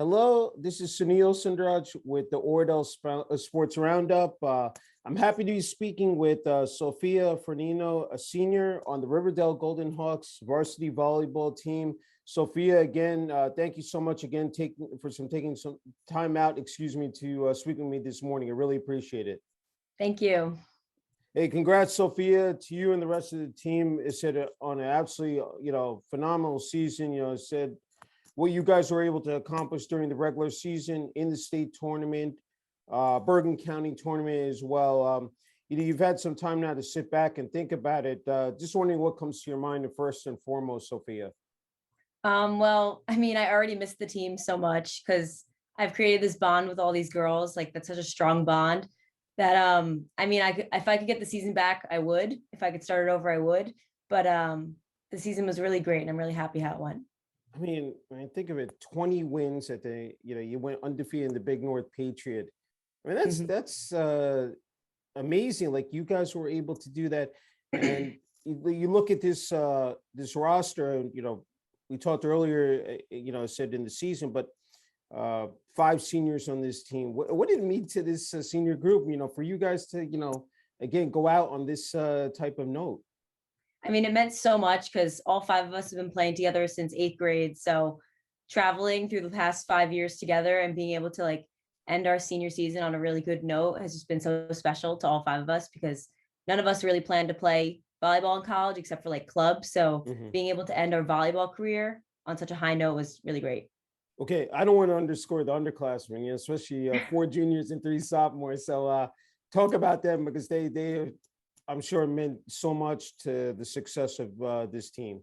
Hello, this is Sunil Sunder Raj with the Ordell Sports Roundup. I'm happy to be speaking with Sophia Firneno, a senior on the River Dell Golden Hawks varsity volleyball team. Sophia, again, thank you so much again taking some time out, to speak with me this morning. I really appreciate it. Thank you. Hey, congrats, Sophia, to you and the rest of the team. It said on an absolutely, phenomenal season. It said what you guys were able to accomplish during the regular season in the state tournament, Bergen County tournament as well. You've had some time now to sit back and think about it. Just wondering what comes to your mind first and foremost, Sophia. Well, I already missed the team so much because I've created this bond with all these girls. Like that's such a strong bond that if I could get the season back, I would. If I could start it over, I would. But the season was really great, and I'm really happy how it went. When I think of it, 20 wins at you went undefeated in the Big North Patriot. That's amazing. Like you guys were able to do that, and you look at this roster, and we talked earlier, said in the season, but 5 seniors on this team. What did it mean to this senior group? For you guys to again go out on this type of note. It meant so much because all 5 of us have been playing together since 8th grade. So traveling through the past 5 years together and being able to end our senior season on a really good note has just been so special to all 5 of us because none of us really planned to play volleyball in college except for club. So being able to end our volleyball career on such a high note was really great. Okay, I don't want to underscore the underclassmen, especially 4 juniors and 3 sophomores. So talk about them because they I'm sure meant so much to the success of this team.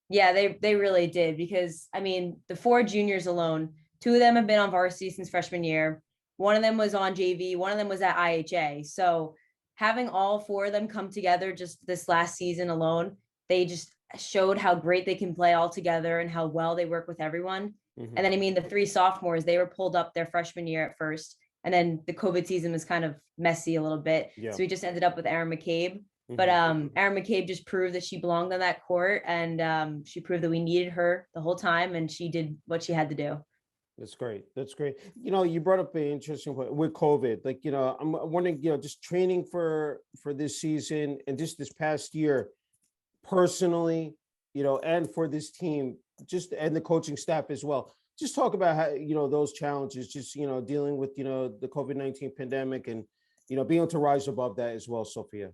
Yeah, they really did because the 4 juniors alone, 2 of them have been on varsity since freshman year. One of them was on JV, one of them was at IHA. So having all 4 of them come together just this last season alone, they just showed how great they can play all together and how well they work with everyone. And then the 3 sophomores, they were pulled up their freshman year at first. And then the COVID season was kind of messy a little bit. Yeah. So we just ended up with Erin McCabe. But Erin McCabe just proved that she belonged on that court, and she proved that we needed her the whole time, and she did what she had to do. That's great. That's great. You brought up an interesting point with COVID. I'm wondering, just training for this season and just this past year, personally, and for this team, and the coaching staff as well. Just talk about how, those challenges, just, dealing with, the COVID-19 pandemic and, being able to rise above that as well, Sophia.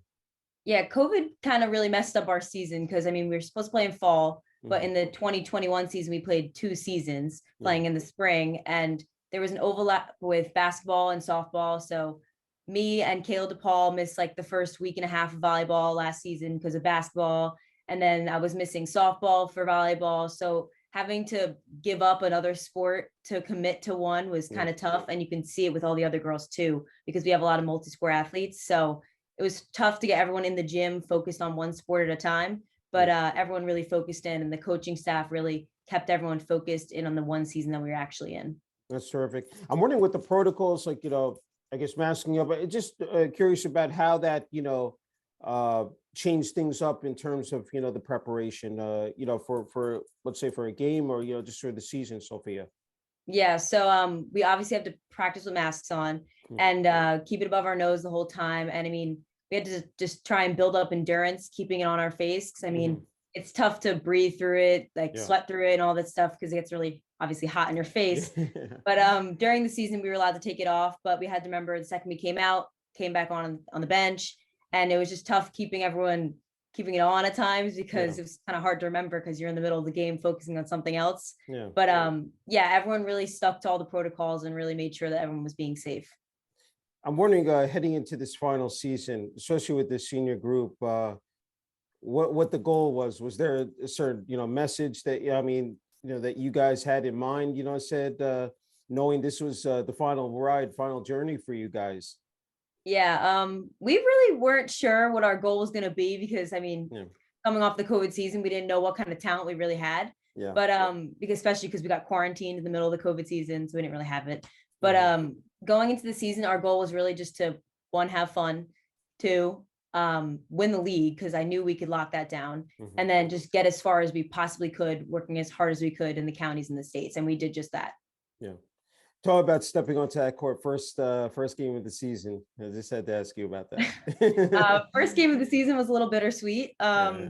Yeah, COVID kind of really messed up our season because, we were supposed to play in fall, but in the 2021 season, we played 2 seasons playing in the spring, and there was an overlap with basketball and softball. So me and Kayla DePaul missed the first week and a half of volleyball last season because of basketball. And then I was missing softball for volleyball. So having to give up another sport to commit to one was kind of tough. And you can see it with all the other girls too, because we have a lot of multi-sport athletes. So it was tough to get everyone in the gym focused on one sport at a time, but everyone really focused in, and the coaching staff really kept everyone focused in on the one season that we were actually in. That's terrific. I'm wondering what the protocols, I guess masking up, but just curious about how that, change things up in terms of, the preparation, for let's say for a game or, just for the season, Sophia. Yeah. So we obviously have to practice with masks on and keep it above our nose the whole time. And we had to just try and build up endurance, keeping it on our face. Cause it's tough to breathe through it, sweat through it and all that stuff, because it gets really obviously hot in your face. But during the season, we were allowed to take it off, but we had to remember the second we came back on the bench. And it was just tough keeping it on at times because it was kind of hard to remember because you're in the middle of the game focusing on something else. Yeah. But everyone really stuck to all the protocols and really made sure that everyone was being safe. I'm wondering, heading into this final season, especially with the senior group, what the goal was. Was there a certain, message that, that you guys had in mind, knowing this was the final journey for you guys? Yeah, we really weren't sure what our goal was going to be because, coming off the COVID season, we didn't know what kind of talent we really had. Yeah. But especially because we got quarantined in the middle of the COVID season, so we didn't really have it. But going into the season, our goal was really just to, 1, have fun, 2, win the league because I knew we could lock that down, and then just get as far as we possibly could, working as hard as we could in the counties and the states, and we did just that. Yeah. Talk about stepping onto that court first game of the season. I just had to ask you about that. First game of the season was a little bittersweet. Yeah,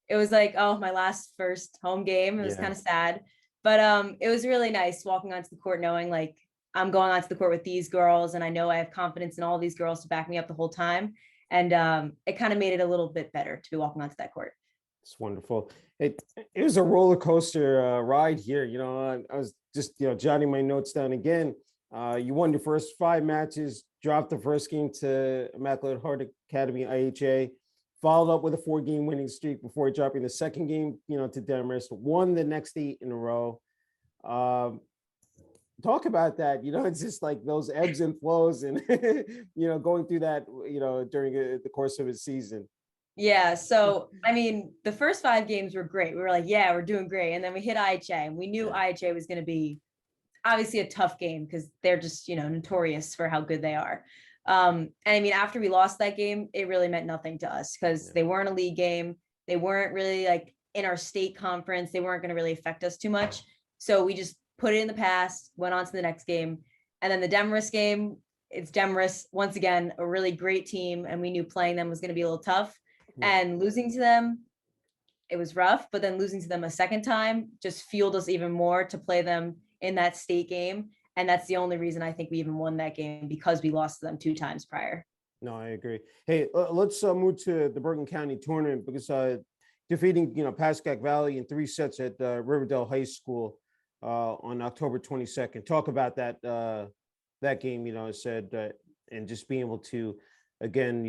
It was like, oh, my last first home game. It was yeah, kind of sad, but it was really nice walking onto the court knowing like I'm going onto the court with these girls, and I know I have confidence in all these girls to back me up the whole time. And it kind of made it a little bit better to be walking onto that court. it's wonderful. It was a roller coaster ride here. I was just jotting my notes down again. You won your first 5 matches, dropped the first game to Immaculate Heart Academy IHA, followed up with a 4-game winning streak before dropping the second game, to Demarest, won the next 8 in a row. Talk about that. It's just like those ebbs and flows and, going through that, during the course of a season. Yeah. So, I mean, the first 5 games were great. We were like, yeah, we're doing great. And then we hit IHA, and we knew IHA was going to be obviously a tough game because they're just, notorious for how good they are. And I mean, after we lost that game, it really meant nothing to us because they weren't a league game. They weren't really like in our state conference. They weren't going to really affect us too much. So we just put it in the past, went on to the next game. And then the Demarest game, it's Demarest, once again, a really great team. And we knew playing them was going to be a little tough. And losing to them, it was rough, but then losing to them a second time just fueled us even more to play them in that state game. And that's the only reason I think we even won that game, because we lost to them 2 times prior. No, I agree. Hey, let's move to the Bergen County tournament because defeating, Pascack Valley in 3 sets at River Dell High School on October 22nd. Talk about that game, I said, and just being able to, again,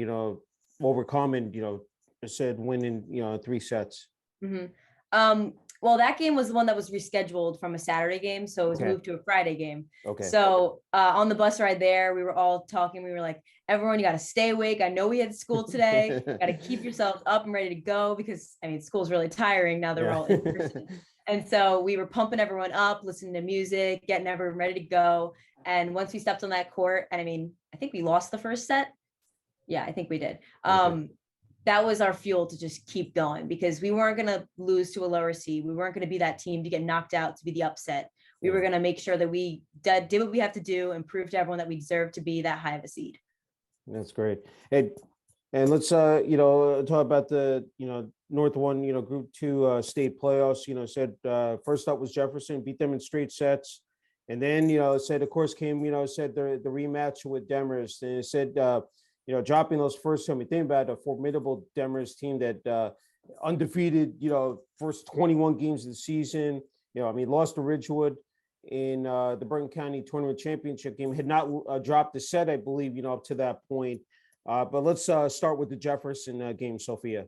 overcome and, I said win in, 3 sets. Mm-hmm. Well, that game was the one that was rescheduled from a Saturday game. So it was moved to a Friday game. Okay. So on the bus ride there, we were all talking. We were like, everyone, you got to stay awake. I know we had school today. Got to keep yourselves up and ready to go because, I mean, school's really tiring now that we're all in person. And so we were pumping everyone up, listening to music, getting everyone ready to go. And once we stepped on that court, and I mean, I think we lost the first set. Yeah, I think we did. That was our fuel to just keep going because we weren't going to lose to a lower seed. We weren't going to be that team to get knocked out to be the upset. We were going to make sure that we did what we have to do and prove to everyone that we deserve to be that high of a seed. That's great. And let's, talk about the, North 1, Group 2 state playoffs. Said first up was Jefferson, beat them in straight sets. And then, said, of course, came, said the rematch with Demarest. And it said, dropping those first time, think about a formidable Demarest team that undefeated, first 21 games of the season, lost to Ridgewood in the Bergen County Tournament Championship game, had not dropped the set, I believe, up to that point. But let's start with the Jefferson game, Sophia.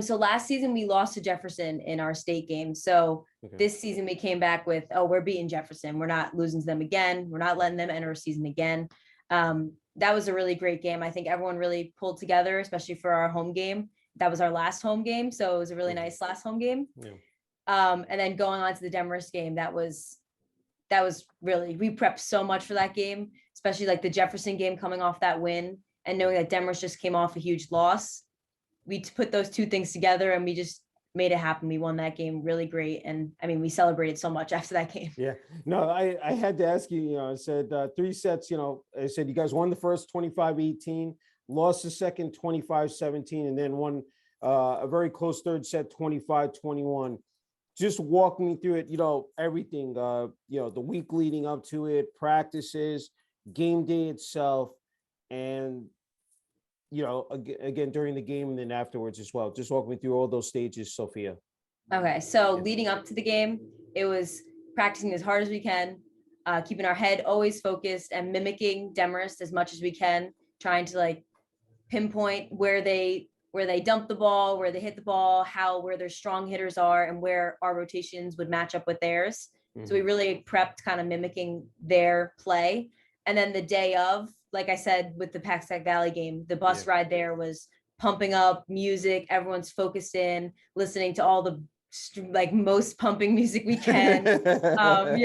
So last season we lost to Jefferson in our state game. So this season we came back with, we're beating Jefferson. We're not losing to them again. We're not letting them enter a season again. That was a really great game. I think everyone really pulled together, especially for our home game. That was our last home game. So it was a really nice last home game. Yeah. And then going on to the Demarest game, that was really, we prepped so much for that game, especially like the Jefferson game coming off that win and knowing that Demarest just came off a huge loss. We put those 2 things together and we just made it happen. We won that game really great. And I mean, we celebrated so much after that game. Yeah, no, I had to ask you, I said 3 sets, I said you guys won the first 25-18, lost the second 25-17, and then won a very close third set 25-21. Just walk me through it, everything, the week leading up to it, practices, game day itself, and again, during the game and then afterwards as well. Just walk me through all those stages, Sophia. Okay. So leading up to the game, it was practicing as hard as we can, keeping our head always focused and mimicking Demarest as much as we can, trying to like pinpoint where they dump the ball, where they hit the ball, where their strong hitters are and where our rotations would match up with theirs. So we really prepped kind of mimicking their play. And then the day of, like I said, with the Pascack Valley game, the bus ride there was pumping up music. Everyone's focused in, listening to all the most pumping music we can. And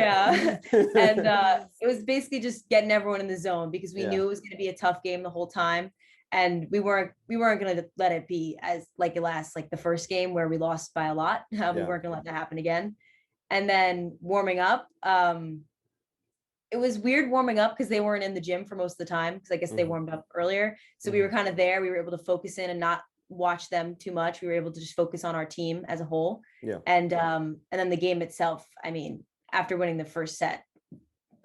it was basically just getting everyone in the zone because we knew it was going to be a tough game the whole time. And we weren't going to let it be as like it lasts like the first game where we lost by a lot. We weren't going to let that happen again. And then warming up, it was weird warming up because they weren't in the gym for most of the time, because I guess they warmed up earlier. So we were kind of there. We were able to focus in and not watch them too much. We were able to just focus on our team as a whole. Yeah. And then the game itself, I mean, after winning the first set,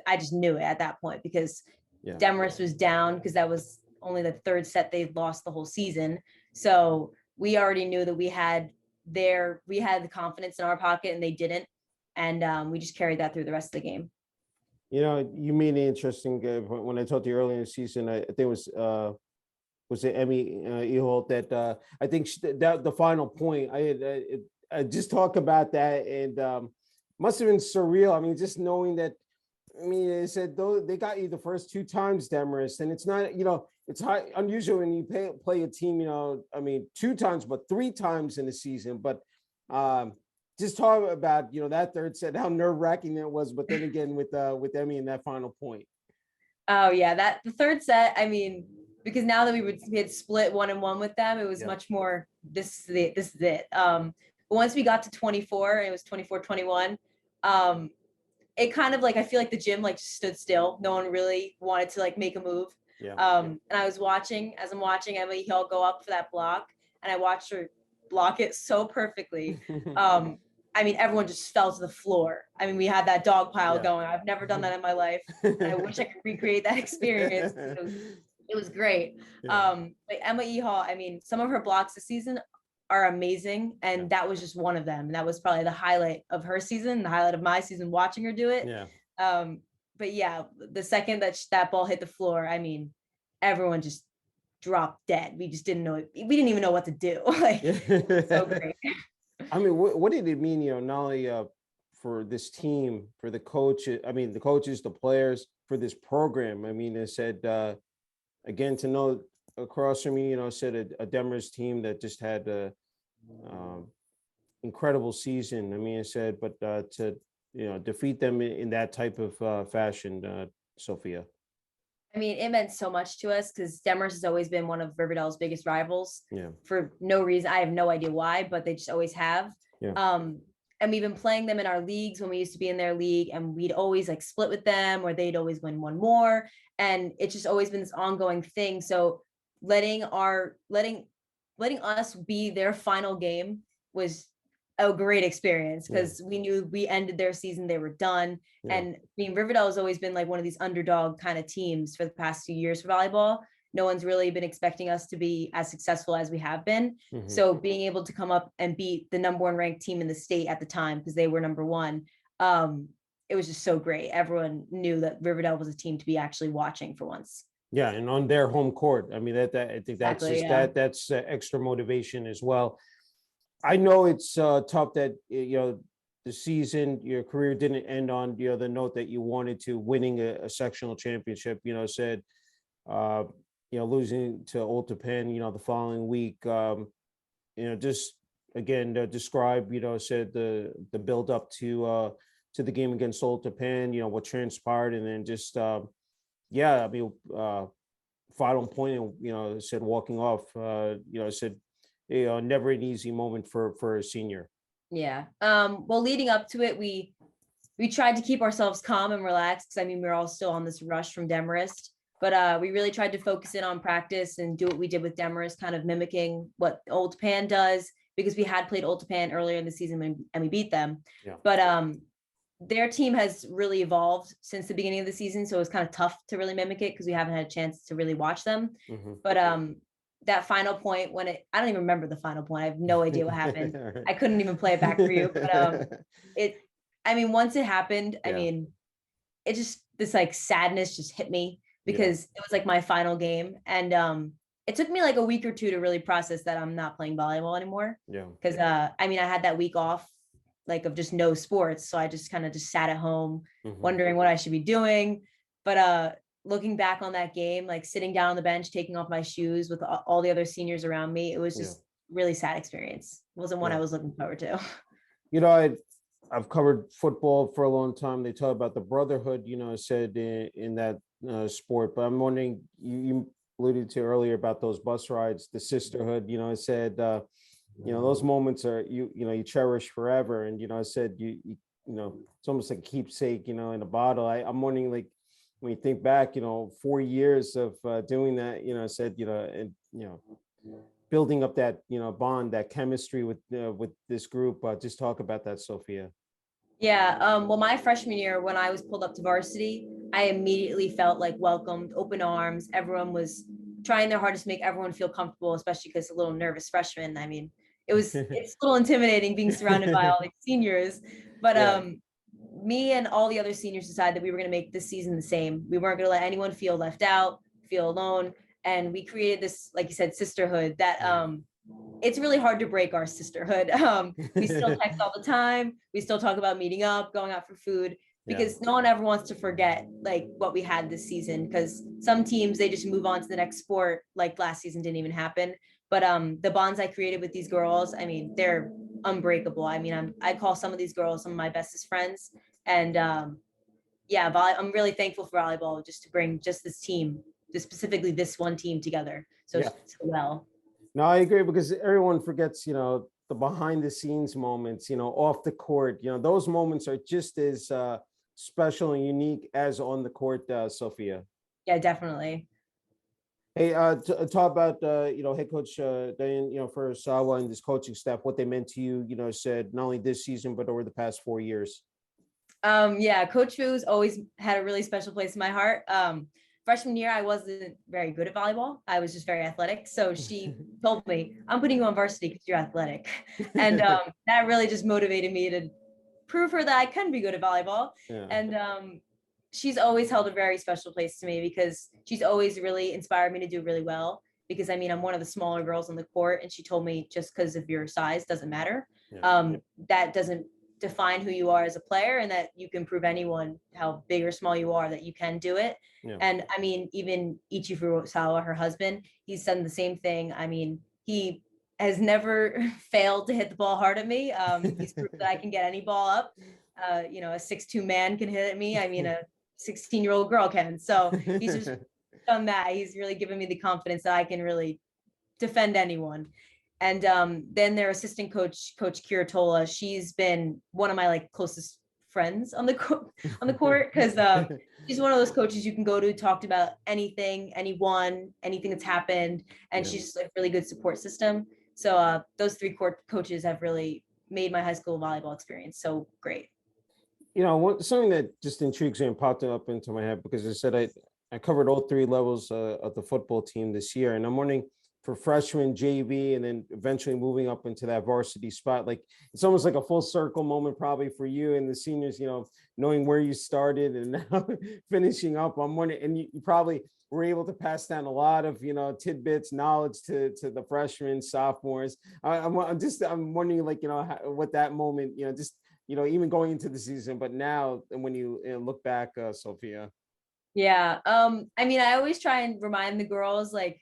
I just knew it at that point, because Demarest was down, because that was only the third set they'd lost the whole season. So we already knew that we had the confidence in our pocket, and they didn't. And we just carried that through the rest of the game. You know, you made an interesting when I talked to you earlier in the season. I think it was it Emmy Eholt that I think that the final point. I just talk about that, and must have been surreal. I mean, just knowing that. I mean, they said though they got you the first 2 times, Demarest, and it's not, you know, it's unusual when you play a team, you know. I mean, 2 times, but 3 times in a season. But just talk about, you know, that third set, how nerve-wracking it was, but then again with Emmy in that final point. Oh yeah, the third set, I mean, because now that we had split 1-1 with them, it was much more this is it. But once we got to 24, and it was 24-21, it kind of like, I feel like the gym like stood still. No one really wanted to like make a move. And I was watching, as I'm watching Emily Hill go up for that block, and I watched her block it so perfectly. I mean, everyone just fell to the floor. I mean, we had that dog pile going. I've never done that in my life. And I wish I could recreate that experience. It was great. But Emma Ehall, I mean, some of her blocks this season are amazing. And that was just one of them. And that was probably the highlight of her season, the highlight of my season, watching her do it. But yeah, the second that ball hit the floor, I mean, everyone just dropped dead. We just didn't know. We didn't even know what to do. Like, so great. I mean, what did it mean, you know, not only for this team, for the coaches, I mean, the coaches, the players, for this program? I mean, it said, again, to know across from me, you know, said a Demarest team that just had a incredible season. I mean, it said, but to, you know, defeat them in that type of fashion, Sophia. I mean, it meant so much to us, because Demarest has always been one of Riverdale's biggest rivals. For no reason. I have no idea why, but they just always have. And we've been playing them in our leagues when we used to be in their league, and we'd always like split with them, or they'd always win one more. And it's just always been this ongoing thing. So letting us be their final game was a great experience, because we knew we ended their season, they were done. And I mean, Riverdale has always been like one of these underdog kind of teams for the past few years for volleyball. No one's really been expecting us to be as successful as we have been. So being able to come up and beat the number 1 ranked team in the state at the time, because they were number 1, it was just so great. Everyone knew that Riverdale was a team to be actually watching for once. Yeah, and on their home court. I mean, that I think that's Exactly, just that's extra motivation as well. I know it's tough that, you know, the season, your career didn't end on, you know, the note that you wanted to, winning a sectional championship. You know, said, you know, losing to Old Japan, you know, the following week. You know, just again describe, you know, said the build up to the game against Old Japan. You know, what transpired, and then just yeah, I mean, final point, you know, said walking off. You know, said, you know, never an easy moment for a senior. Yeah. Well, leading up to it, we tried to keep ourselves calm and relaxed, because I mean, we were all still on this rush from Demarest, but we really tried to focus in on practice and do what we did with Demarest, kind of mimicking what Old Japan does, because we had played Old Japan earlier in the season and we beat them. But their team has really evolved since the beginning of the season, so it was kind of tough to really mimic it, because we haven't had a chance to really watch them. But that final point, when I don't even remember the final point. I have no idea what happened. I couldn't even play it back for you. But I mean, once it happened, I mean, it just, this like sadness just hit me, because it was like my final game. And it took me like a week or 2 to really process that I'm not playing volleyball anymore. Because I mean, I had that week off, like, of just no sports. So I just kind of just sat at home wondering what I should be doing. But looking back on that game, like sitting down on the bench, taking off my shoes with all the other seniors around me, it was just really sad experience. It wasn't one I was looking forward to. You know, I've covered football for a long time. They talk about the brotherhood, you know, said in that sport. But I'm wondering, you alluded to earlier about those bus rides, the sisterhood. You know, it said, you know, those moments are you know, you cherish forever. And, you know, I said you know, it's almost like a keepsake, you know, in a bottle. I'm wondering, like, when you think back, 4 years of doing that, I said, and, building up that, bond, that chemistry with this group. Just talk about that, Sophia. Yeah. Well, my freshman year, when I was pulled up to varsity, I immediately felt like welcomed, open arms. Everyone was trying their hardest to make everyone feel comfortable, especially because a little nervous freshman. I mean, it's a little intimidating being surrounded by all these seniors. But Yeah. me and all the other seniors decided that we were going to make this season the same. We weren't going to let anyone feel left out, feel alone. And we created this, like you said, sisterhood that it's really hard to break our sisterhood. We still text all the time. We still talk about meeting up, going out for food, because no one ever wants to forget like what we had this season. Because some teams, they just move on to the next sport. Like last season didn't even happen. But the bonds I created with these girls, I mean, they're unbreakable. I mean, I call some of these girls some of my bestest friends. And yeah, I'm really thankful for volleyball just to bring just this team, just specifically this one team together so well. No, I agree, because everyone forgets, the behind the scenes moments, off the court. Those moments are just as special and unique as on the court, Sophia. Yeah, definitely. Hey, talk about head coach Diane, for Sawa and this coaching staff, what they meant to you. Said not only this season but over the past 4 years. Yeah, Coach Fu's always had a really special place in my heart. Freshman year, I wasn't very good at volleyball. I was just very athletic. So she told me, I'm putting you on varsity because you're athletic. And that really just motivated me to prove her that I can be good at volleyball. Yeah. And she's always held a very special place to me because she's always really inspired me to do really well. Because I mean, I'm one of the smaller girls on the court, and she told me just because of your size doesn't matter. That doesn't define who you are as a player, and that you can prove anyone how big or small you are that you can do it. And I mean, even Ichi Furusawa, her husband, he's done the same thing. I mean, he has never failed to hit the ball hard at me. He's proved that I can get any ball up. A 6'2" man can hit at me. I mean, a 16-year-old girl can. So he's just done that. He's really given me the confidence that I can really defend anyone. And then their assistant coach, Coach Kiritola, she's been one of my like closest friends on the court, because she's one of those coaches you can go to, talk about anything, anyone, anything that's happened, and she's just a really good support system. So those three court coaches have really made my high school volleyball experience so great. Something that just intrigues me and popped up into my head, because I said I covered all three levels of the football team this year, and I'm wondering, for freshman, JV, and then eventually moving up into that varsity spot, like it's almost like a full circle moment probably for you and the seniors, knowing where you started and now finishing up. I'm wondering, and you probably were able to pass down a lot of, tidbits, knowledge to the freshmen, sophomores. I'm wondering, like, what that moment, even going into the season, but now, and when you look back, Sophia. Yeah. I mean, I always try and remind the girls, like,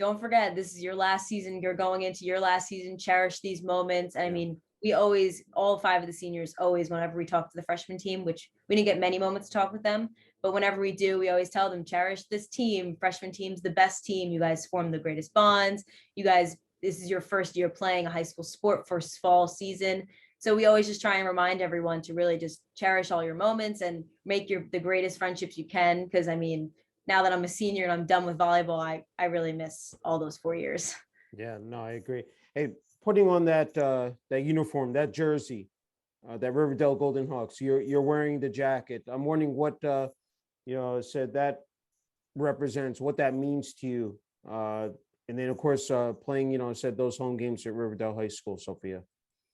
don't forget, this is your last season. You're going into your last season. Cherish these moments. And I mean, we always, all five of the seniors, always, whenever we talk to the freshman team, which we didn't get many moments to talk with them, but whenever we do, we always tell them, cherish this team. Freshman team's the best team. You guys form the greatest bonds. You guys, this is your first year playing a high school sport, first fall season. So we always just try and remind everyone to really just cherish all your moments and make the greatest friendships you can. Because I mean, now that I'm a senior and I'm done with volleyball, I really miss all those 4 years. Yeah, no, I agree. Hey, putting on that uniform, that jersey, that River Dell Golden Hawks, you're wearing the jacket. I'm wondering what said that represents, what that means to you. And then of course playing, said those home games at Riverdale High School, Sophia.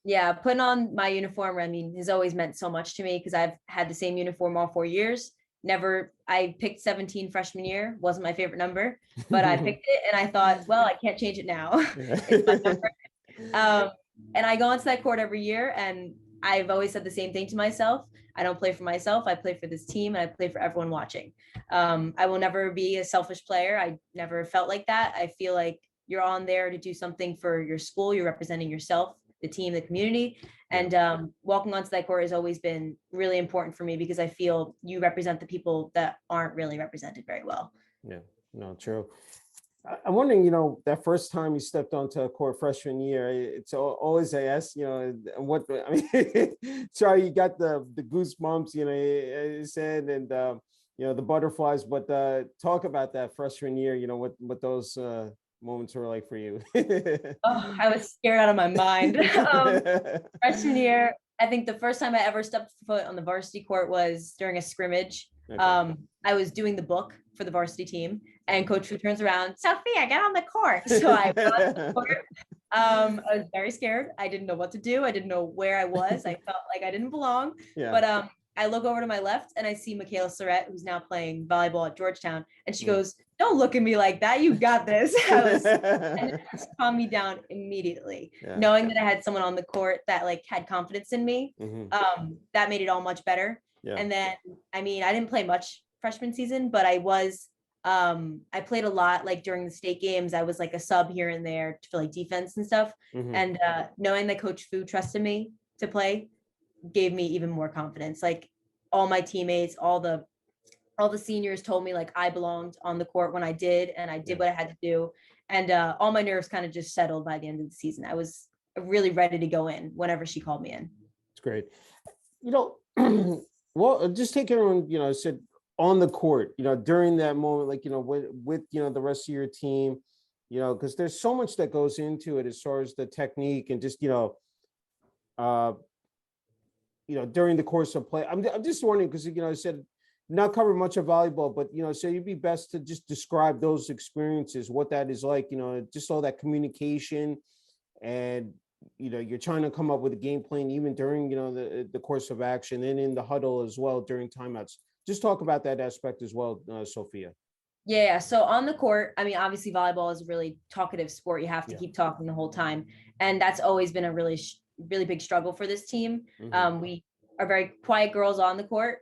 Yeah, putting on my uniform, I mean, has always meant so much to me because I've had the same uniform all 4 years. I picked 17 freshman year, wasn't my favorite number, but I picked it and I thought, well, I can't change it now. It's my number. And I go onto that court every year, and I've always said the same thing to myself. I don't play for myself. I play for this team, and I play for everyone watching. I will never be a selfish player. I never felt like that. I feel like you're on there to do something for your school. You're representing yourself, the team, the community. And walking onto that court has always been really important for me because I feel you represent the people that aren't really represented very well. Yeah, no, true. I'm wondering, that first time you stepped onto a court freshman year, it's always I ask, what, I mean, sorry, you got the goosebumps, you said, and the butterflies. But talk about that freshman year. What those moments were like for you. Oh, I was scared out of my mind. Freshman year, I think the first time I ever stepped foot on the varsity court was during a scrimmage. Okay. I was doing the book for the varsity team, and Coach Fu turns around, Sophia, get on the court. So I got on the court. I was very scared. I didn't know what to do. I didn't know where I was. I felt like I didn't belong. Yeah. But I look over to my left and I see Michaela Surratt, who's now playing volleyball at Georgetown, and she goes, "Don't look at me like that. You got this." And it just calmed me down immediately, knowing that I had someone on the court that like had confidence in me. That made it all much better. Yeah. And then, I mean, I didn't play much freshman season, but I played a lot, like during the state games. I was like a sub here and there for like defense and stuff. And knowing that Coach Fu trusted me to play gave me even more confidence. Like all my teammates, all the seniors told me like I belonged on the court when I did, and I did what I had to do. And all my nerves kind of just settled by the end of the season. I was really ready to go in whenever she called me in. It's great. Well, just take everyone, said on the court, during that moment, like, with the rest of your team, because there's so much that goes into it as far as the technique and just, during the course of play. I'm just wondering, because, I said not cover much of volleyball, but, so you'd be best to just describe those experiences, what that is like, just all that communication and, you're trying to come up with a game plan, even during, the course of action and in the huddle as well during timeouts. Just talk about that aspect as well, Sophia. Yeah. So on the court, I mean, obviously volleyball is a really talkative sport. You have to keep talking the whole time. And that's always been a really, really big struggle for this team. We are very quiet girls on the court,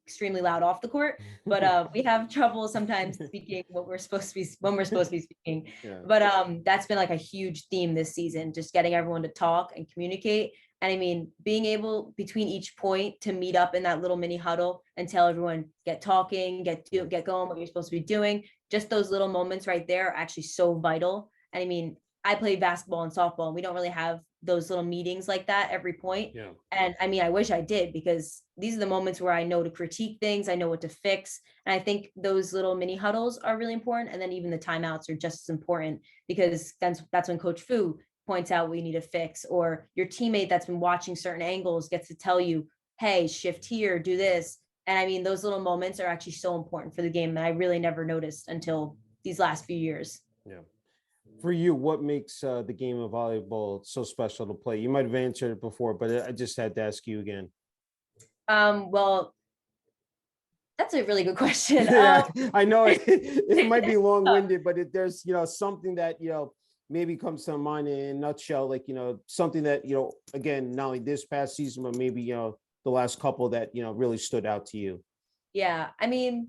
extremely loud off the court, but we have trouble sometimes speaking when we're supposed to be speaking. But that's been like a huge theme this season, just getting everyone to talk and communicate. And I mean, being able between each point to meet up in that little mini huddle and tell everyone, get talking, get going, what you're supposed to be doing. Just those little moments right there are actually so vital. And I mean, I play basketball and softball, and we don't really have those little meetings like that every point. And I mean, I wish I did, because these are the moments where I know to critique things, I know what to fix. And I think those little mini huddles are really important. And then even the timeouts are just as important, because that's when Coach Fu points out what you need to fix, or your teammate that's been watching certain angles gets to tell you, hey, shift here, do this. And I mean, those little moments are actually so important for the game that I really never noticed until these last few years. Yeah. For you, what makes the game of volleyball so special to play? You might have answered it before, but I just had to ask you again. Well, that's a really good question. I know it might be long-winded, but there's, something that, maybe comes to mind in a nutshell, like, something that, again, not only this past season, but maybe, the last couple that, really stood out to you. Yeah. I mean,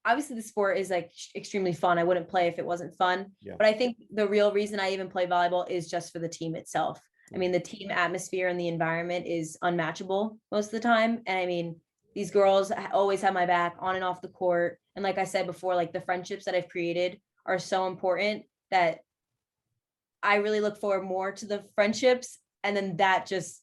obviously the sport is like extremely fun. I wouldn't play if it wasn't fun, but I think the real reason I even play volleyball is just for the team itself. I mean, the team atmosphere and the environment is unmatchable most of the time. And I mean, these girls always have my back on and off the court. And like I said before, like the friendships that I've created are so important that I really look forward more to the friendships. And then that just,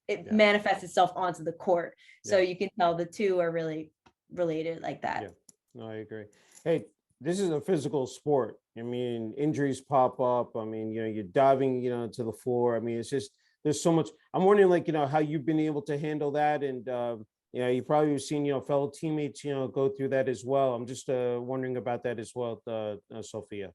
it manifests itself onto the court. So you can tell the two are really related like that. Yeah. No, I agree. Hey, this is a physical sport. I mean, injuries pop up. I mean, you're diving, to the floor. I mean, it's just, there's so much. I'm wondering, like, how you've been able to handle that. And, you probably have seen, fellow teammates, go through that as well. I'm just wondering about that as well, Sophia.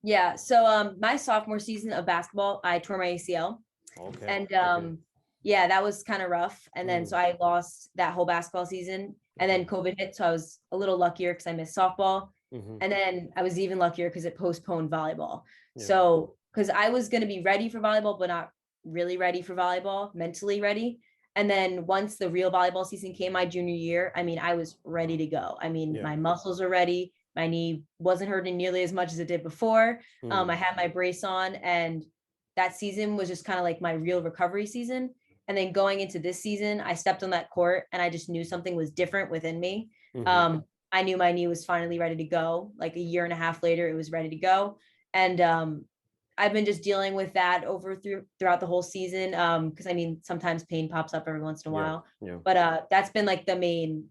Yeah. So my sophomore season of basketball, I tore my ACL. Okay. And yeah, that was kind of rough. And then so I lost that whole basketball season, and then COVID hit. So I was a little luckier because I missed softball. And then I was even luckier because it postponed volleyball. So because I was going to be ready for volleyball, but not really ready for volleyball, mentally ready. And then once the real volleyball season came my junior year, I mean, I was ready to go. I mean, my muscles are ready. My knee wasn't hurting nearly as much as it did before. I had my brace on, and that season was just kind of like my real recovery season. And then going into this season, I stepped on that court and I just knew something was different within me. I knew my knee was finally ready to go. Like a year and a half later, it was ready to go. And I've been just dealing with that throughout the whole season. Because I mean, sometimes pain pops up every once in a while. But that's been like the main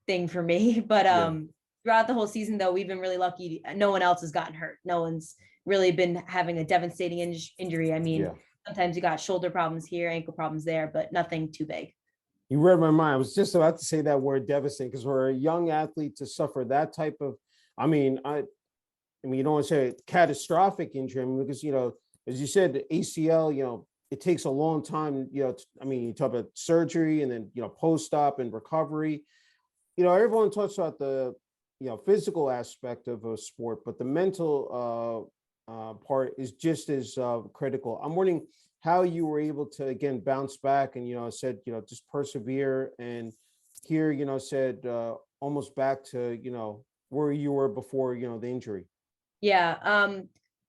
thing for me. But Yeah. throughout the whole season, though, we've been really lucky. No one else has gotten hurt. No one's really been having a devastating injury. I mean, Yeah. sometimes you got shoulder problems here, ankle problems there, but nothing too big. You read my mind. I was just about to say that word devastating because for a young athlete to suffer that type of, I mean, you don't want to say catastrophic injury, I mean, because, as you said, the ACL, it takes a long time, you talk about surgery and then, post-op and recovery. Everyone talks about the, physical aspect of a sport, but the mental part is just as critical. I'm wondering how you were able to, again, bounce back and, said, just persevere and here, said almost back to, where you were before, the injury. Yeah.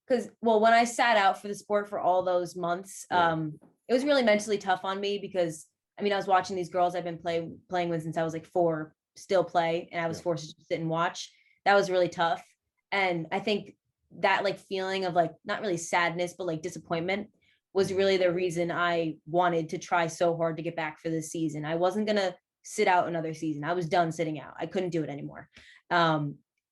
Because when I sat out for the sport for all those months, it was really mentally tough on me because I mean, I was watching these girls I've been playing with since I was like 4 still play, and I was forced to sit and watch. That was really tough. And I think that like feeling of like not really sadness, but like disappointment was really the reason I wanted to try so hard to get back for this season. I wasn't gonna sit out another season. I was done sitting out. I couldn't do it anymore.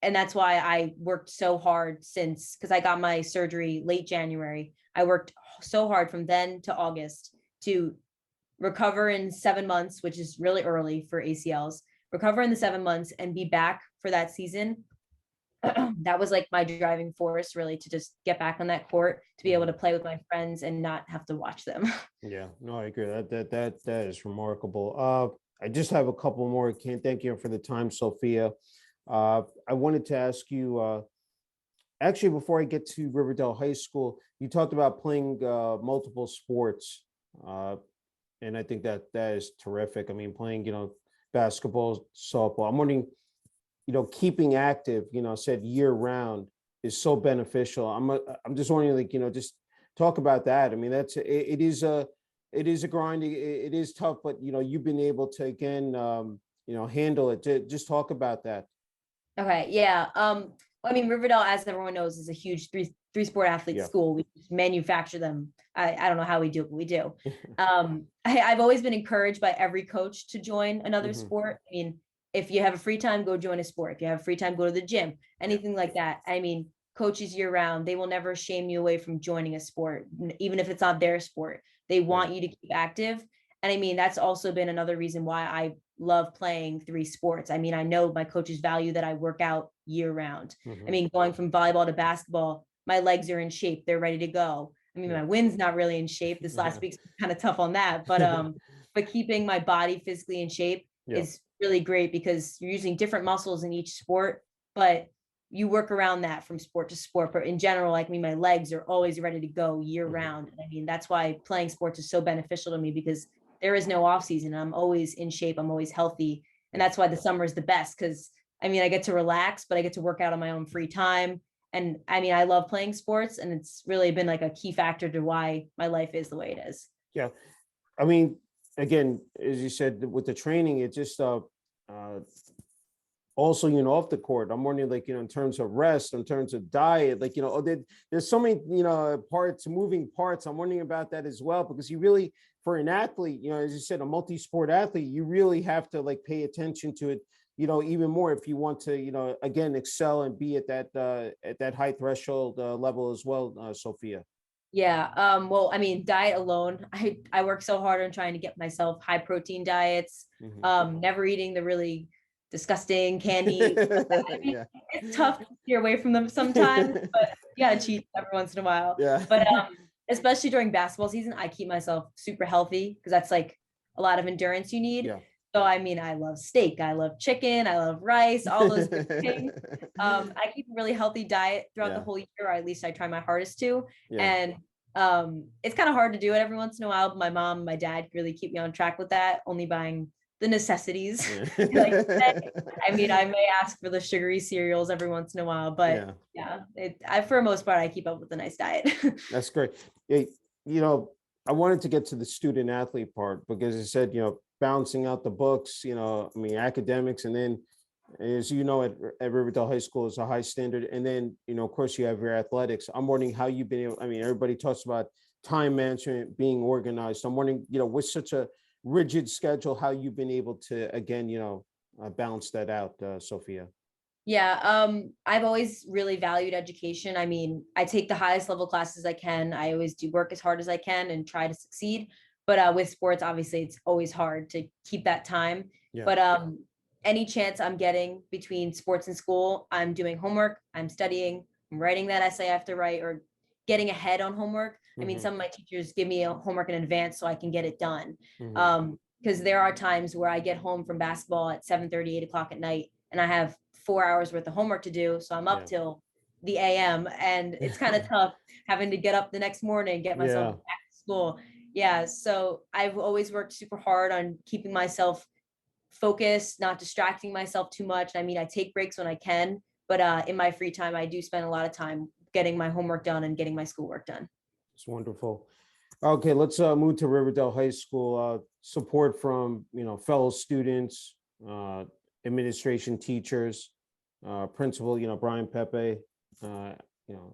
And that's why I worked so hard because I got my surgery late January. I worked so hard from then to August to recover in 7 months, which is really early for ACLs, recover in the 7 months and be back for that season. That was like my driving force really to just get back on that court, to be able to play with my friends and not have to watch them. Yeah, no, I agree. That is remarkable. I just have a couple more. Can't thank you for the time, Sophia. I wanted to ask you, actually, before I get to River Dell High School, you talked about playing multiple sports, and I think that is terrific. I mean, playing, basketball, softball. I'm wondering, keeping active, said year round is so beneficial. I'm just wondering, like, just talk about that. I mean, it is a grind. It is tough, but you've been able to again, handle it. Just talk about that. Okay, yeah. I mean, Riverdale, as everyone knows, is a huge three sport athlete school. We manufacture them. I don't know how we do it, but we do. I've always been encouraged by every coach to join another sport. I mean, if you have a free time, go join a sport. If you have free time, go to the gym, anything like that. I mean, coaches year round, they will never shame you away from joining a sport, even if it's not their sport. They want you to keep active. And I mean, that's also been another reason why I love playing 3 sports. I mean, I know my coaches value that I work out year round. I mean, going from volleyball to basketball, my legs are in shape. They're ready to go. I mean, my wind's not really in shape. This last week's kind of tough on that, but keeping my body physically in shape is really great because you're using different muscles in each sport, but you work around that from sport to sport. But in general, like me, my legs are always ready to go year round. I mean, that's why playing sports is so beneficial to me because there is no off season. I'm always in shape. I'm always healthy. And that's why the summer is the best. Cause I mean, I get to relax, but I get to work out on my own free time. And I mean, I love playing sports and it's really been like a key factor to why my life is the way it is. Yeah. I mean, again, as you said, with the training, it just, also, off the court, I'm wondering, like, in terms of rest, in terms of diet, like, there's so many, moving parts. I'm wondering about that as well, because you really, for an athlete, as you said, a multi-sport athlete, you really have to like pay attention to it, even more if you want to, again, excel and be at that high threshold level as well, Sophia. Yeah. Well, I mean, diet alone, I work so hard on trying to get myself high protein diets, never eating the really disgusting candy. I mean, it's tough to steer away from them sometimes, but you gotta cheat every once in a while. Yeah. But especially during basketball season, I keep myself super healthy because that's like a lot of endurance you need. Yeah. So I mean, I love steak, I love chicken, I love rice, all those good things. I keep a really healthy diet throughout the whole year, or at least I try my hardest to. And it's kind of hard to do it every once in a while, but my mom and my dad really keep me on track with that, only buying the necessities. Like, I mean, I may ask for the sugary cereals every once in a while, but for the most part, I keep up with a nice diet. That's great. Yeah, I wanted to get to the student athlete part because I said, balancing out the books, I mean, academics, and then, as you know, at Riverdale High School is a high standard. And then, of course, you have your athletics. I'm wondering how you've been able, I mean, everybody talks about time management, being organized. I'm wondering, with such a rigid schedule, how you've been able to, again, balance that out, Sophia? Yeah, I've always really valued education. I mean, I take the highest level classes I can. I always do work as hard as I can and try to succeed. But with sports, obviously, it's always hard to keep that time. Yeah. But any chance I'm getting between sports and school, I'm doing homework, I'm studying, I'm writing that essay I have to write, or getting ahead on homework. I mean, some of my teachers give me a homework in advance so I can get it done. Because there are times where I get home from basketball at 7:30, 8 o'clock at night, and I have 4 hours worth of homework to do. So I'm up till the AM, and it's kind of tough having to get up the next morning, get myself back to school. Yeah. So I've always worked super hard on keeping myself focused, not distracting myself too much. I mean, I take breaks when I can, but in my free time, I do spend a lot of time getting my homework done and getting my schoolwork done. It's wonderful. Okay, let's move to Riverdale High School. Support from fellow students, administration, teachers, principal, Brian Pepe,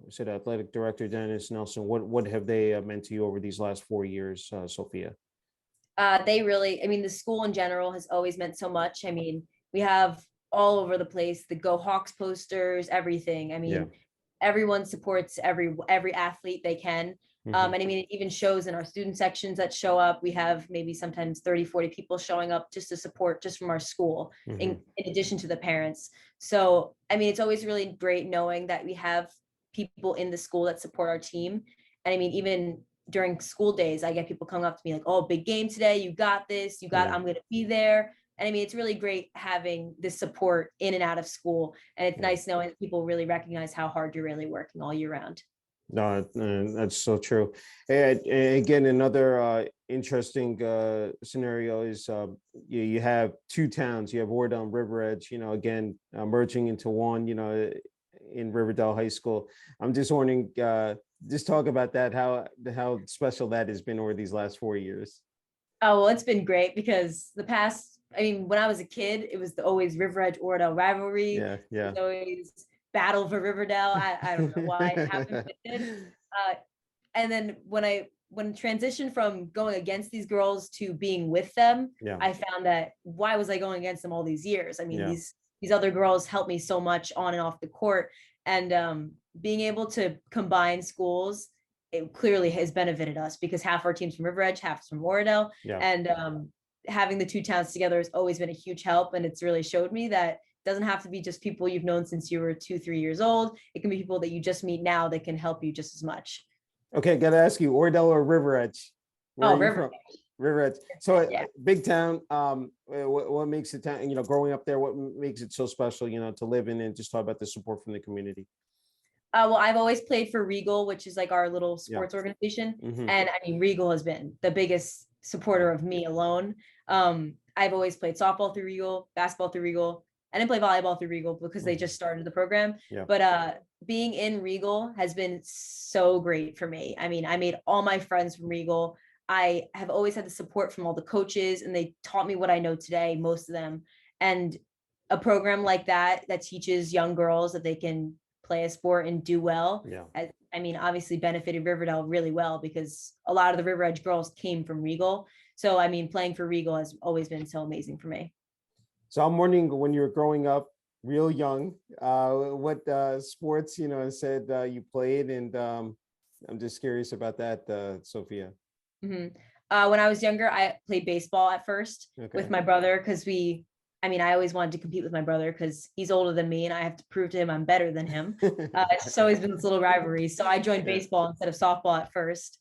said athletic director Dennis Nelson. What have they meant to you over these last 4 years, Sophia? They really, I mean, the school in general has always meant so much. I mean, we have all over the place, the Go Hawks posters, everything. I mean, everyone supports every athlete they can. And I mean, it even shows in our student sections that show up. We have maybe sometimes 30, 40 people showing up just to support just from our school, in addition to the parents. So, I mean, it's always really great knowing that we have people in the school that support our team. And I mean, even during school days, I get people coming up to me like, oh, big game today. You got this. I'm going to be there. And I mean, it's really great having this support in and out of school. And it's nice knowing that people really recognize how hard you're really working all year round. No, that's so true. And again, another interesting scenario is you have two towns. You have Wardell and River Edge, again, merging into one, in Riverdale High School. I'm just wondering, just talk about that, how special that has been over these last 4 years. Oh, well, it's been great because I mean, when I was a kid, it was always River Edge Wardell rivalry. Yeah. It was always battle for Riverdale. I don't know why it happened, but it did. And then when transitioned from going against these girls to being with them, I found that why was I going against them all these years? I mean, these other girls helped me so much on and off the court, and being able to combine schools, it clearly has benefited us because half our team's from River Edge, half is from Wardell, and having the two towns together has always been a huge help, and it's really showed me that it doesn't have to be just people you've known since you were 2-3 years old. It can be people that you just meet now that can help you just as much. Okay, gotta ask you, Wardell or River Edge? Where are you from? River Edge. So big town. What makes the town, growing up there, what makes it so special, to live in, and just talk about the support from the community? Well, I've always played for Regal, which is like our little sports organization. And I mean, Regal has been the biggest supporter of me alone. I've always played softball through Regal, basketball through Regal. I didn't play volleyball through Regal because they just started the program. But being in Regal has been so great for me. I mean, I made all my friends from Regal. I have always had the support from all the coaches, and they taught me what I know today, most of them. And a program like that teaches young girls that they can play a sport and do well. I mean, obviously benefited Riverdale really well because a lot of the River Edge girls came from Regal. So, I mean, playing for Regal has always been so amazing for me. So I'm wondering, when you were growing up real young, what sports, said you played, and I'm just curious about that, Sophia. When I was younger, I played baseball at first with my brother because I always wanted to compete with my brother because he's older than me and I have to prove to him I'm better than him. It's just always been this little rivalry. So I joined baseball instead of softball at first.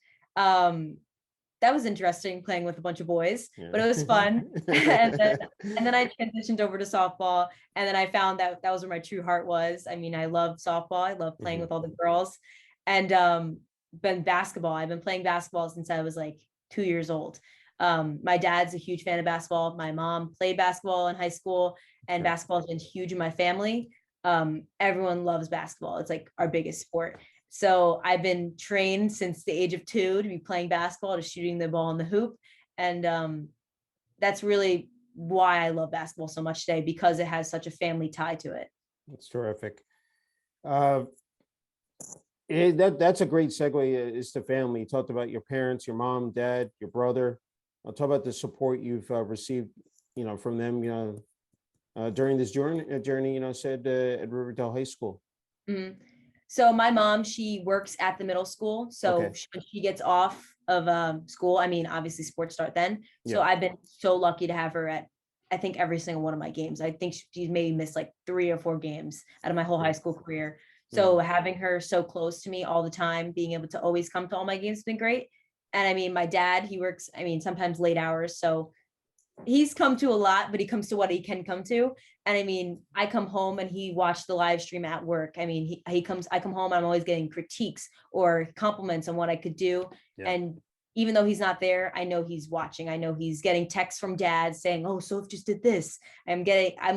That was interesting, playing with a bunch of boys, but it was fun. and then I transitioned over to softball, and then I found that was where my true heart was. I mean, I love softball. I love playing with all the girls, and basketball. I've been playing basketball since I was like 2 years old. My dad's a huge fan of basketball. My mom played basketball in high school, and basketball has been huge in my family. Everyone loves basketball. It's like our biggest sport. So I've been trained since the age of 2 to be playing basketball, to shooting the ball in the hoop. And that's really why I love basketball so much today, because it has such a family tie to it. That's terrific. That's a great segue, is to family. You talked about your parents, your mom, dad, your brother. I'll talk about the support you've received, from them. during this journey, said at River Dell High School? Mhm. So my mom, she works at the middle school. So Okay. when she gets off of school, I mean, obviously sports start then. So Yeah. I've been so lucky to have her at, I think, every single one of my games. I think she's maybe missed like 3 or 4 games out of my whole high Great. school career. Mhm. So having her so close to me all the time, being able to always come to all my games has been great. And I mean, my dad, he works, I mean, sometimes late hours. So he's come to a lot, but he comes to what he can come to. And I mean, I come home and he watched the live stream at work. I mean, I come home, I'm always getting critiques or compliments on what I could do. Yeah. And even though he's not there, I know he's watching. I know he's getting texts from dad saying, "Oh, Soph just did this." He's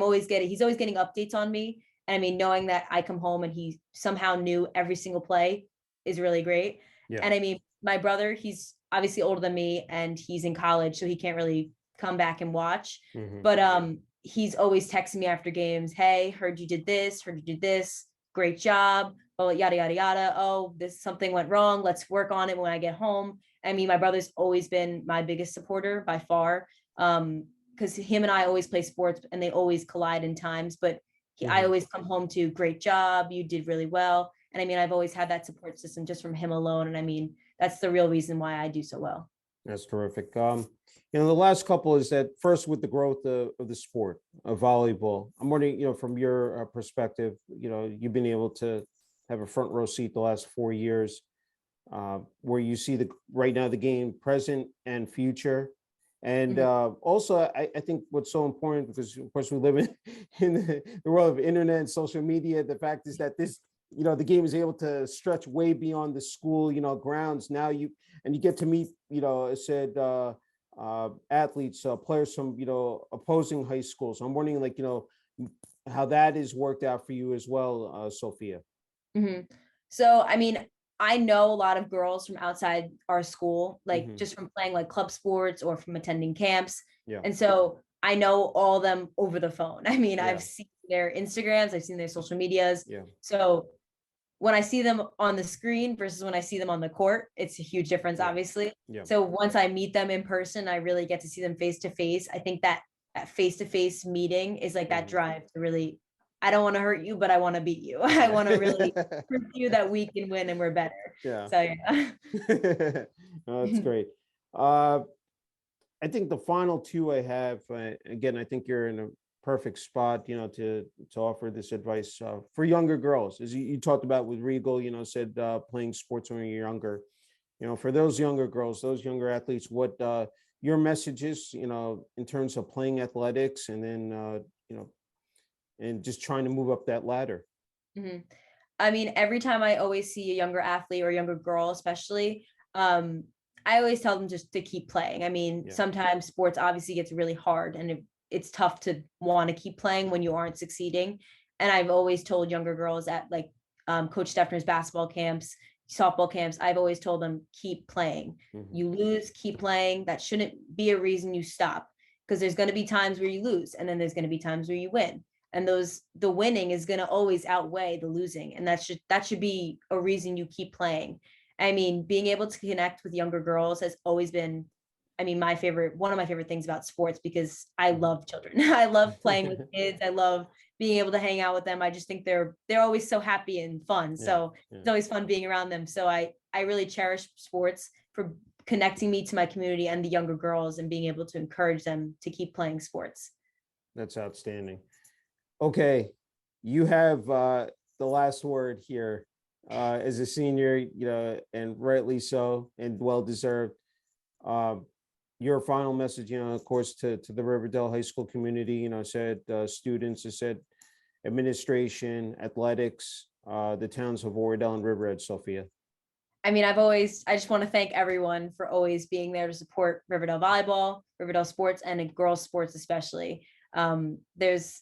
always getting updates on me. And I mean, knowing that I come home and he somehow knew every single play is really great. Yeah. And I mean, my brother, he's obviously older than me and he's in college, so he can't really come back and watch. Mhm. But he's always texting me after games, "Hey, heard you did this, heard you did this, great job, oh, yada yada yada, oh, this something went wrong, let's work on it when I get home." I mean, my brother's always been my biggest supporter by far, because him and I always play sports and they always collide in times, but I always come home to, "Great job, you did really well." And I mean, I've always had that support system just from him alone, and I mean, that's the real reason why I do so well. That's terrific. The last couple is that first with the growth of the sport of volleyball. I'm wondering, from your perspective, you've been able to have a front row seat the last 4 years, where you see right now the game present and future. And Mhm. also, I think what's so important, because of course we live in the world of internet and social media, the fact is that the game is able to stretch way beyond the school, grounds. Now you get to meet, I said, athletes, players from, opposing high schools. So I'm wondering, like, how that has worked out for you as well, Sophia. Mhm. So, I mean, I know a lot of girls from outside our school, like Mhm. just from playing like club sports or from attending camps. Yeah. And so I know all of them over the phone. I mean, Yeah. I've seen their Instagrams, I've seen their social medias. Yeah. So when I see them on the screen versus when I see them on the court, it's a huge difference, Yeah. obviously. Yeah. So once I meet them in person, I really get to see them face to face. I think that face to face meeting is like that Mhm. drive to really, I don't want to hurt you, but I want to beat you. I want to really prove to you that we can win and we're better. Yeah. So yeah. Oh, that's great. Uh, I think the final two I have, again, I think you're in a perfect spot, to offer this advice for younger girls, as you talked about with Regal, said playing sports when you're younger. For those younger girls, those younger athletes, what your message is, in terms of playing athletics, and then and just trying to move up that ladder. Mhm. I mean, every time I always see a younger athlete or a younger girl, especially, um, I always tell them just to keep playing. I mean, Yeah. sometimes sports obviously gets really hard and it's tough to want to keep playing when you aren't succeeding. And I've always told younger girls at like Coach Steffner's basketball camps, softball camps, I've always told them, keep playing. Mhm. You lose, keep playing. That shouldn't be a reason you stop, because there's going to be times where you lose and then there's going to be times where you win, and the winning is going to always outweigh the losing, and that should be a reason you keep playing. I mean, being able to connect with younger girls has always been, I mean, one of my favorite things about sports, because I love children. I love playing with kids. I love being able to hang out with them. I just think they're always so happy and fun, Yeah. so Yeah. it's always fun being around them. So I really cherish sports for connecting me to my community and the younger girls and being able to encourage them to keep playing sports. That's outstanding. Okay, you have the last word here, as a senior, and rightly so, and well deserved. Um, your final message, of course, to the Riverdale High School community, said students, it said administration, athletics, the towns of Oradell and Riverhead, Sophia. I mean, I just want to thank everyone for always being there to support Riverdale volleyball, Riverdale sports, and girls sports especially. There's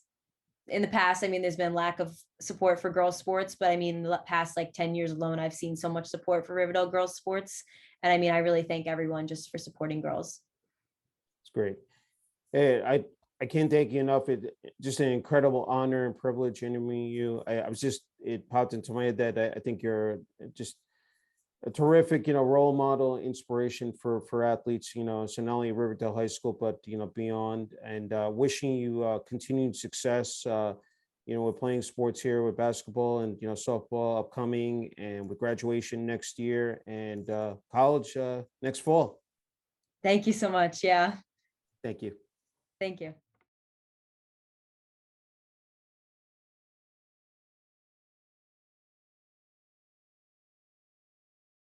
in the past, I mean, there's been lack of support for girls sports, but I mean, the past like 10 years alone, I've seen so much support for Riverdale girls sports. And I mean, I really thank everyone just for supporting girls. It's great. Hey, I can't thank you enough. Just an incredible honor and privilege interviewing you. It popped into my head that I think you're just a terrific, role model, inspiration for athletes, so not only at Riverdale High School, but, beyond, and wishing you continued success, with playing sports here with basketball and, softball upcoming, and with graduation next year, and college next fall. Thank you so much. Yeah. Thank you. Thank you.